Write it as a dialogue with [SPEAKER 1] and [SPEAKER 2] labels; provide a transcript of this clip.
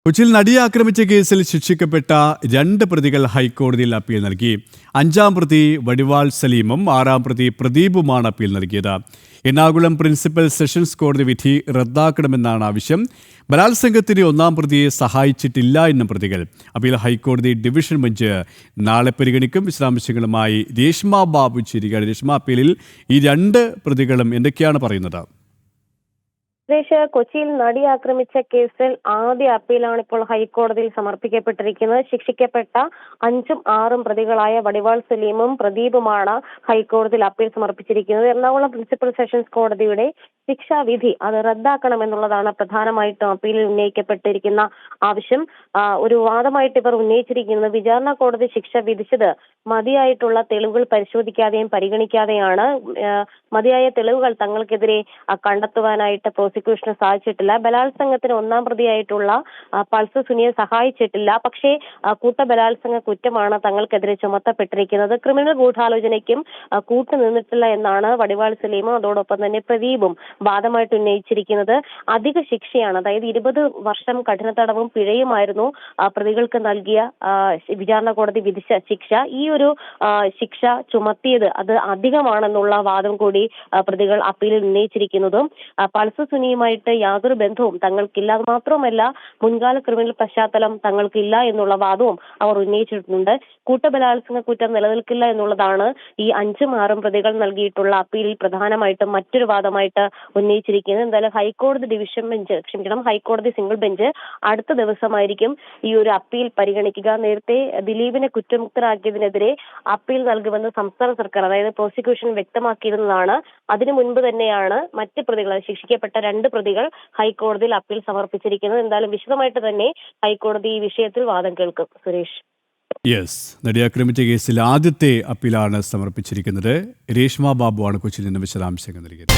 [SPEAKER 1] കൊച്ചിയിൽ നടിയെ ആക്രമിച്ച കേസിൽ ശിക്ഷിക്കപ്പെട്ട 2 പ്രതികൾ ഹൈക്കോടതിയിൽ അപ്പീൽ നൽകി. 5-ാം പ്രതി വടിവാൾ സലീമും 6-ാം പ്രതി പ്രദീപുമാണ് അപ്പീൽ നൽകിയത്. എറണാകുളം പ്രിൻസിപ്പൽ സെഷൻസ് കോടതി വിധി റദ്ദാക്കണമെന്നാണ് ആവശ്യം. ബലാത്സംഗത്തിന് 1-ാം പ്രതിയെ സഹായിച്ചിട്ടില്ല എന്നും പ്രതികൾ. അപ്പീൽ ഹൈക്കോടതി ഡിവിഷൻ ബെഞ്ച് നാളെ പരിഗണിക്കും. വിശദാംശങ്ങളുമായി രേഷ്മ ബാബു ചേരുകയാണ്. രേഷ്മ, അപ്പീലിൽ ഈ 2 പ്രതികളും എന്തൊക്കെയാണ് പറയുന്നത്?
[SPEAKER 2] കൊച്ചിയിൽ നടി ആക്രമിച്ച കേസിൽ ആദ്യ അപ്പീലാണ് ഇപ്പോൾ ഹൈക്കോടതിയിൽ സമർപ്പിക്കപ്പെട്ടിരിക്കുന്നത്. ശിക്ഷിക്കപ്പെട്ട 5ഉം 6ഉം പ്രതികളായ വടിവാൾ സലീമും പ്രദീപുമാണ് ഹൈക്കോടതിയിൽ അപ്പീൽ സമർപ്പിച്ചിരിക്കുന്നത്. എറണാകുളം പ്രിൻസിപ്പൽ സെഷൻസ് കോടതിയുടെ ശിക്ഷാവിധി അത് റദ്ദാക്കണമെന്നുള്ളതാണ് പ്രധാനമായിട്ടും അപ്പീലിൽ ഉന്നയിക്കപ്പെട്ടിരിക്കുന്ന ആവശ്യം. ഒരു വാദമായിട്ട് ഇവർ ഉന്നയിച്ചിരിക്കുന്നത് വിചാരണ കോടതി ശിക്ഷ വിധിച്ചത് മതിയായിട്ടുള്ള തെളിവുകൾ പരിശോധിക്കാതെയും പരിഗണിക്കാതെയാണ്. മതിയായ തെളിവുകൾ തങ്ങൾക്കെതിരെ കണ്ടെത്തുവാനായിട്ട് പ്രോസിക്യൂഷന് സാധിച്ചിട്ടില്ല. ബലാത്സംഗത്തിന് 1-ാം പ്രതിയായിട്ടുള്ള പൾസ് സുനിയെ സഹായിച്ചിട്ടില്ല. പക്ഷേ കൂട്ടബലാത്സംഗ കുറ്റമാണ് തങ്ങൾക്കെതിരെ ചുമത്തപ്പെട്ടിരിക്കുന്നത്. ക്രിമിനൽ ഗൂഢാലോചനയ്ക്കും കൂട്ടുനിന്നിട്ടില്ല എന്നാണ് വടിവാൾ സലീമും അതോടൊപ്പം തന്നെ പ്രദീപും വാദമായിട്ട് ഉന്നയിച്ചിരിക്കുന്നത്. അധിക ശിക്ഷയാണ്, അതായത് 20 വർഷം കഠിന തടവും പിഴയുമായിരുന്നു പ്രതികൾക്ക് നൽകിയ വിചാരണ കോടതി വിധിച്ച ശിക്ഷ. ഈ ഒരു ശിക്ഷ ചുമത്തിയത് അത് അധികമാണെന്നുള്ള വാദം കൂടി പ്രതികൾ അപ്പീലിൽ ഉന്നയിച്ചിരിക്കുന്നതും പൾസ് സുനിയുമായിട്ട് യാതൊരു ബന്ധവും തങ്ങൾക്കില്ല, അത് മാത്രമല്ല മുൻകാല ക്രിമിനൽ പശ്ചാത്തലം തങ്ങൾക്കില്ല എന്നുള്ള വാദവും അവർ ഉന്നയിച്ചിട്ടുണ്ട്. കൂട്ടബലാത്സംഗ കുറ്റം നിലനിൽക്കില്ല എന്നുള്ളതാണ് ഈ 5ഉം 6ഉം പ്രതികൾ നൽകിയിട്ടുള്ള അപ്പീലിൽ പ്രധാനമായിട്ടും മറ്റൊരു വാദമായിട്ട് ഉന്നയിച്ചിരിക്കുന്നത്. എന്തായാലും ഹൈക്കോടതി സിംഗിൾ ബെഞ്ച് അടുത്ത ദിവസമായിരിക്കും ഈ ഒരു അപ്പീൽ പരിഗണിക്കുക. നേരത്തെ ദിലീപിനെ കുറ്റമുക്തരാക്കിയതിനെതിരെ അപ്പീൽ നൽകുമെന്ന് സംസ്ഥാന സർക്കാർ, അതായത് പ്രോസിക്യൂഷൻ വ്യക്തമാക്കിയിരുന്നതാണ്. അതിനു മുൻപ് തന്നെയാണ് മറ്റ് പ്രതികൾ, ശിക്ഷിക്കപ്പെട്ട 2 പ്രതികൾ ഹൈക്കോടതിയിൽ അപ്പീൽ സമർപ്പിച്ചിരിക്കുന്നത്. എന്തായാലും വിശദമായിട്ട് തന്നെ ഹൈക്കോടതി ഈ വിഷയത്തിൽ വാദം കേൾക്കും. സുരേഷ്,
[SPEAKER 1] നടിയെ ആക്രമിച്ച കേസിൽ ആദ്യത്തെ അപ്പീലാണ് സമർപ്പിച്ചിരിക്കുന്നത്. രേഷ്മ ബാബു ആണ് കൊച്ചിയിൽ നിന്ന് വിശദാംശങ്ങൾ നൽകിയത്.